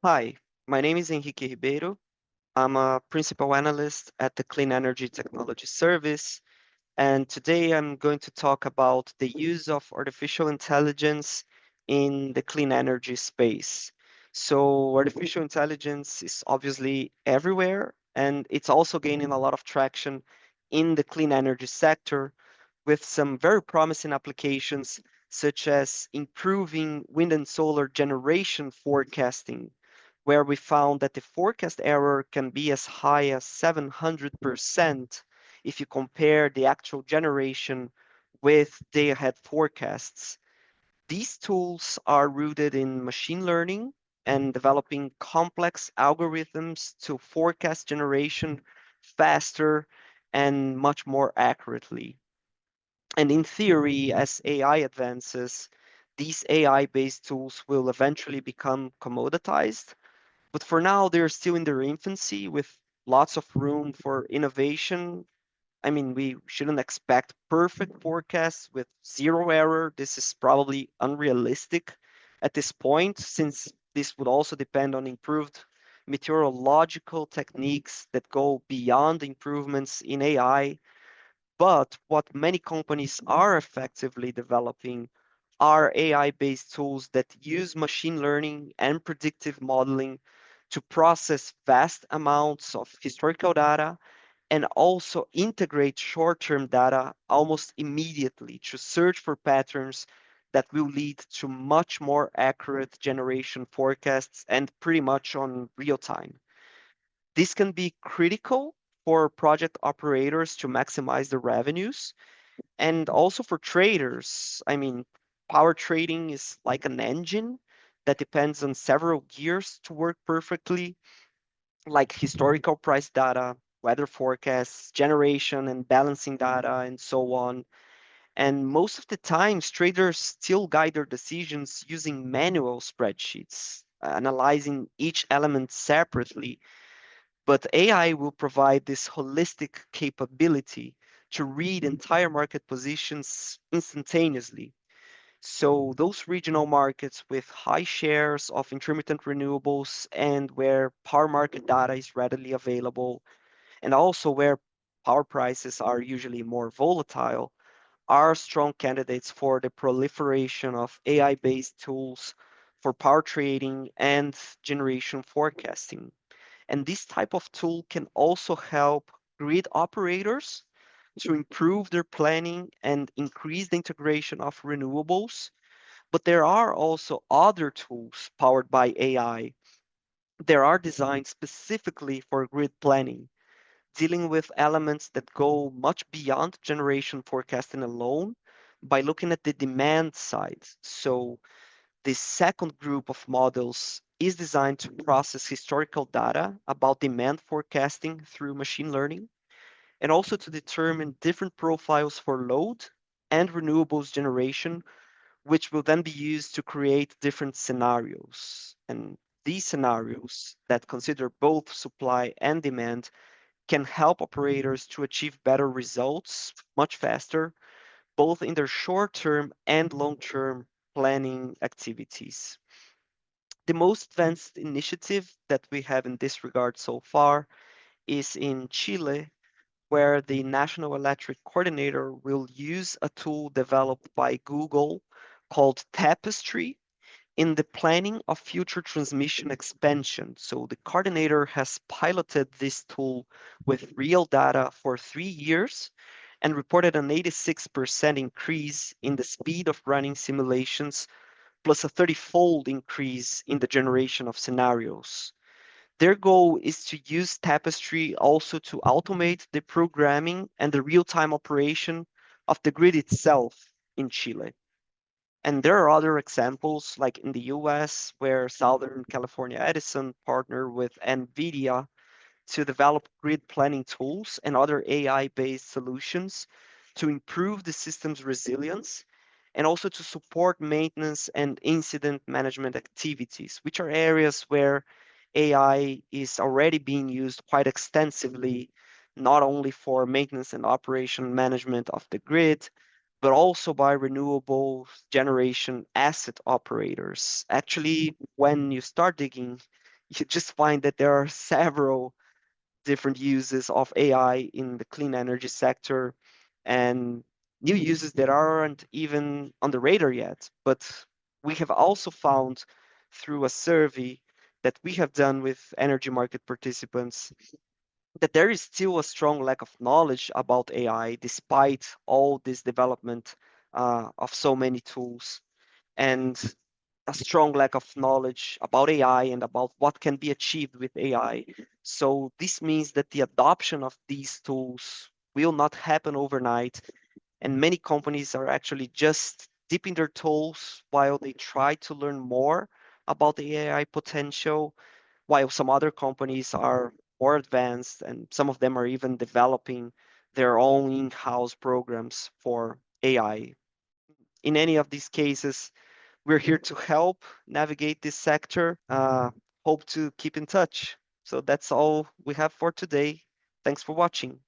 Hi, my name is Henrique Ribeiro. I'm a principal analyst at the Clean Energy Technology Service, and today I'm going to talk about the use of artificial intelligence in the clean energy space. So, artificial intelligence is obviously everywhere, and it's also gaining a lot of traction in the clean energy sector with some very promising applications, such as improving wind and solar generation forecasting, where we found that the forecast error can be as high as 700% if you compare the actual generation with day ahead forecasts. These tools are rooted in machine learning and developing complex algorithms to forecast generation faster and much more accurately. And in theory, as AI advances, these AI-based tools will eventually become commoditized. But for now, they're still in their infancy with lots of room for innovation. I mean, we shouldn't expect perfect forecasts with zero error. This is probably unrealistic at this point, since this would also depend on improved meteorological techniques that go beyond improvements in AI. But what many companies are effectively developing are AI-based tools that use machine learning and predictive modeling to process vast amounts of historical data and also integrate short-term data almost immediately to search for patterns that will lead to much more accurate generation forecasts and pretty much on real time. This can be critical for project operators to maximize the revenues and also for traders. I mean, power trading is like an engine that depends on several gears to work perfectly, like historical price data, weather forecasts, generation and balancing data, and so on. And most of the times, traders still guide their decisions using manual spreadsheets, analyzing each element separately, but AI will provide this holistic capability to read entire market positions instantaneously. So those regional markets with high shares of intermittent renewables and where power market data is readily available, and also where power prices are usually more volatile, are strong candidates for the proliferation of AI-based tools for power trading and generation forecasting. And this type of tool can also help grid operators to improve their planning and increase the integration of renewables. But there are also other tools powered by AI. There are designed specifically for grid planning, dealing with elements that go much beyond generation forecasting alone by looking at the demand side. So this second group of models is designed to process historical data about demand forecasting through machine learning and also to determine different profiles for load and renewables generation, which will then be used to create different scenarios. And these scenarios that consider both supply and demand can help operators to achieve better results much faster, both in their short term and long term planning activities. The most advanced initiative that we have in this regard so far is in Chile, where the National Electric Coordinator will use a tool developed by Google called Tapestry in the planning of future transmission expansion. So the coordinator has piloted this tool with real data for 3 years and reported an 86% increase in the speed of running simulations, plus a 30-fold increase in the generation of scenarios. Their goal is to use Tapestry also to automate the programming and the real-time operation of the grid itself in Chile. And there are other examples, like in the US, where Southern California Edison partnered with NVIDIA to develop grid planning tools and other AI-based solutions to improve the system's resilience and also to support maintenance and incident management activities, which are areas where AI is already being used quite extensively, not only for maintenance and operation management of the grid, but also by renewable generation asset operators. Actually, when you start digging you just find that there are several different uses of AI in the clean energy sector and new uses that aren't even on the radar yet. But we have also found through a survey that we have done with energy market participants that there is still a strong lack of knowledge about AI despite all this development of so many tools. And a strong lack of knowledge about AI and about what can be achieved with AI. So this means that the adoption of these tools will not happen overnight, and many companies are actually just dipping their toes while they try to learn more about the AI potential, while some other companies are more advanced and some of them are even developing their own in-house programs for AI. In any of these cases, we're here to help navigate this sector. Hope to keep in touch. So that's all we have for today. Thanks for watching.